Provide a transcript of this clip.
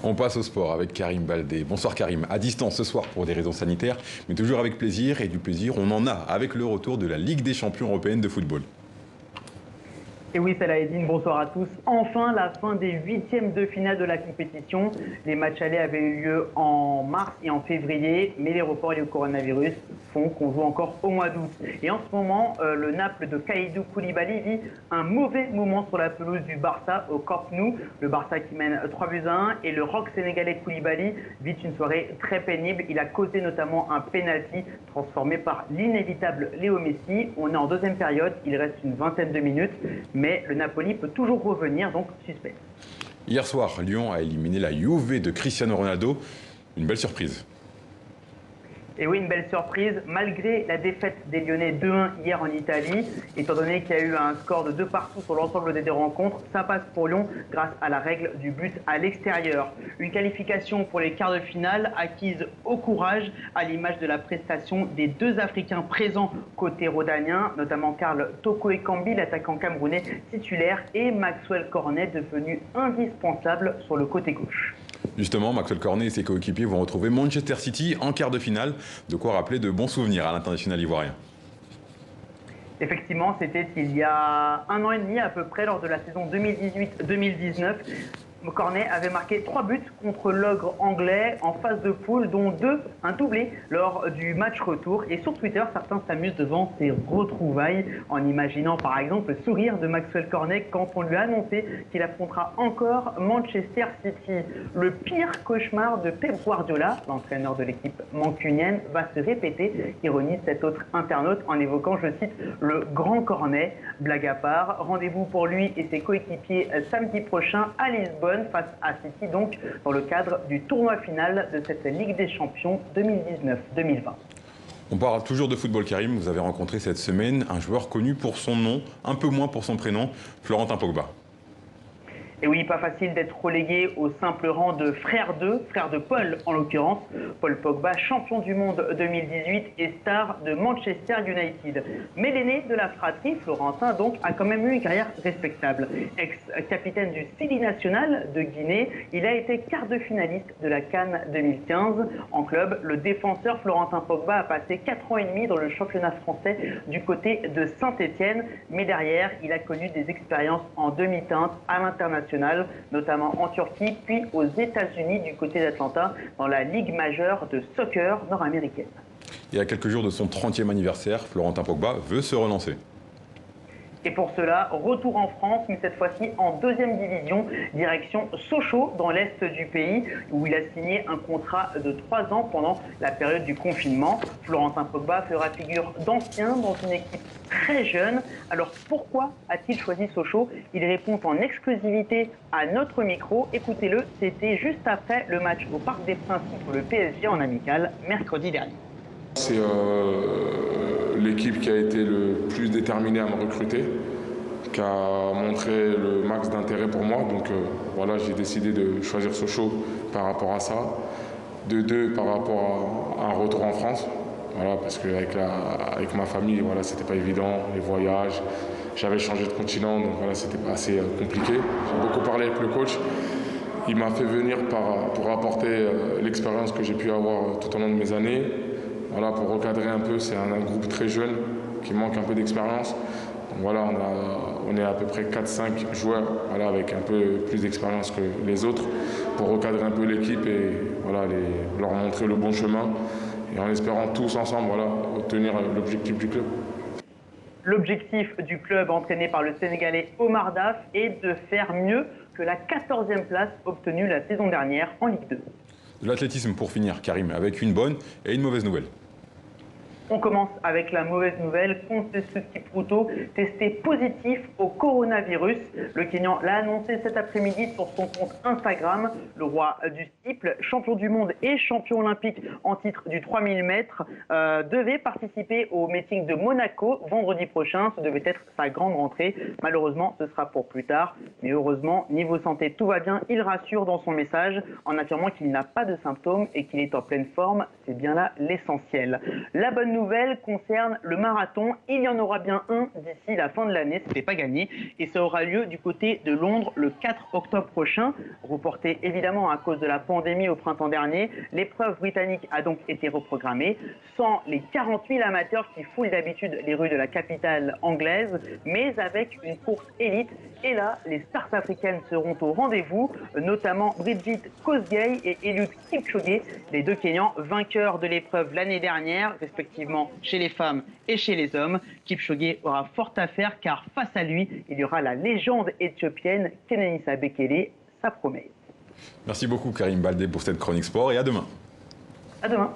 On passe au sport avec Karim Baldé. Bonsoir Karim, à distance ce soir pour des raisons sanitaires, mais toujours avec plaisir, et du plaisir on en a avec le retour de la Ligue des champions européenne de football. Et oui, Salah Eddine, bonsoir à tous. Enfin, la fin des huitièmes de finale de la compétition. Les matchs allés avaient eu lieu en mars et en février, mais les reports liés au coronavirus font qu'on joue encore au mois d'août. Et en ce moment, le Naples de Kalidou Koulibaly vit un mauvais moment sur la pelouse du Barça au Camp Nou. Le Barça qui mène 3-1 et le rock sénégalais Koulibaly vit une soirée très pénible. Il a causé notamment un penalty transformé par l'inévitable Léo Messi. On est en deuxième période, il reste une vingtaine de minutes, mais le Napoli peut toujours revenir, donc suspense. Hier soir, Lyon a éliminé la Juve de Cristiano Ronaldo. Une belle surprise. Et oui, une belle surprise, malgré la défaite des Lyonnais 2-1 hier en Italie. Étant donné qu'il y a eu un score de 2 partout sur l'ensemble des deux rencontres, ça passe pour Lyon grâce à la règle du but à l'extérieur. Une qualification pour les quarts de finale acquise au courage, à l'image de la prestation des deux Africains présents côté rhodanien, notamment Karl Toko Ekambi, l'attaquant camerounais titulaire, et Maxwell Cornet, devenu indispensable sur le côté gauche. Justement, Maxwell Cornet et ses coéquipiers vont retrouver Manchester City en quart de finale. De quoi rappeler de bons souvenirs à l'international ivoirien. Effectivement, c'était il y a 1 an et demi à peu près, lors de la saison 2018-2019. Cornet avait marqué 3 buts contre l'ogre anglais en phase de poule, dont 2, un doublé lors du match retour. Et sur Twitter, certains s'amusent devant ces retrouvailles en imaginant par exemple le sourire de Maxwell Cornet quand on lui a annoncé qu'il affrontera encore Manchester City. Le pire cauchemar de Pep Guardiola, l'entraîneur de l'équipe mancunienne, va se répéter, ironise cet autre internaute en évoquant, je cite, le grand Cornet. Blague à part, rendez-vous pour lui et ses coéquipiers samedi prochain à Lisbonne, face à City, donc dans le cadre du tournoi final de cette Ligue des Champions 2019-2020. On parle toujours de football, Karim. Vous avez rencontré cette semaine un joueur connu pour son nom, un peu moins pour son prénom, Florentin Pogba. Et oui, pas facile d'être relégué au simple rang de frère de Paul en l'occurrence. Paul Pogba, champion du monde 2018 et star de Manchester United. Mais l'aîné de la fratrie, Florentin, donc, a quand même eu une carrière respectable. Ex-capitaine du Stili National de Guinée, il a été quart de finaliste de la CAN 2015. En club, le défenseur Florentin Pogba a passé 4 ans et demi dans le championnat français du côté de Saint-Etienne. Mais derrière, il a connu des expériences en demi-teinte à l'international, notamment en Turquie, puis aux États-Unis du côté d'Atlanta, dans la Ligue majeure de soccer nord-américaine. Et à quelques jours de son 30e anniversaire, Florentin Pogba veut se relancer. Et pour cela, retour en France, mais cette fois-ci en 2e division, direction Sochaux, dans l'est du pays, où il a signé un contrat de 3 ans pendant la période du confinement. Florentin Pogba fera figure d'ancien dans une équipe très jeune. Alors pourquoi a-t-il choisi Sochaux? Il répond en exclusivité à notre micro. Écoutez-le, c'était juste après le match au Parc des Princes contre le PSG en amical, mercredi dernier. C'est l'équipe qui a été le plus déterminée à me recruter, qui a montré le max d'intérêt pour moi. Donc voilà, j'ai décidé de choisir Sochaux par rapport à ça. De deux, par rapport à un retour en France. Voilà, parce qu'avec ma famille, voilà, c'était pas évident, les voyages. J'avais changé de continent, donc voilà, c'était assez compliqué. J'ai beaucoup parlé avec le coach. Il m'a fait venir pour apporter l'expérience que j'ai pu avoir tout au long de mes années. Voilà, pour recadrer un peu, c'est un groupe très jeune qui manque un peu d'expérience. Donc voilà, on est à peu près 4-5 joueurs, voilà, avec un peu plus d'expérience que les autres, pour recadrer un peu l'équipe et voilà, leur montrer le bon chemin. Et en espérant tous ensemble, voilà, obtenir l'objectif du club. L'objectif du club entraîné par le Sénégalais Omar Daf est de faire mieux que la 14e place obtenue la saison dernière en Ligue 2. De l'athlétisme pour finir, Karim, avec une bonne et une mauvaise nouvelle. On commence avec la mauvaise nouvelle. Konsesu Kipruto, testé positif au coronavirus. Le Kenyan l'a annoncé cet après-midi sur son compte Instagram. Le roi du steeple, champion du monde et champion olympique en titre du 3000 mètres, devait participer au meeting de Monaco vendredi prochain. Ce devait être sa grande rentrée. Malheureusement, ce sera pour plus tard. Mais heureusement, niveau santé, tout va bien. Il rassure dans son message en affirmant qu'il n'a pas de symptômes et qu'il est en pleine forme. C'est bien là l'essentiel. La bonne nouvelle concerne le marathon. Il y en aura bien un d'ici la fin de l'année, ce n'est pas gagné. Et ça aura lieu du côté de Londres le 4 octobre prochain. Reporté évidemment à cause de la pandémie au printemps dernier, l'épreuve britannique a donc été reprogrammée, sans les 40 000 amateurs qui foulent d'habitude les rues de la capitale anglaise, mais avec une course élite. Et là, les stars africaines seront au rendez-vous, notamment Brigid Kosgei et Eliud Kipchoge, les deux Kenyans vainqueurs de l'épreuve l'année dernière, respectivement chez les femmes et chez les hommes. Kipchoge aura fort à faire car face à lui, il y aura la légende éthiopienne Kenenisa Bekele, ça promet. Merci beaucoup Karim Baldé pour cette chronique sport et à demain. À demain.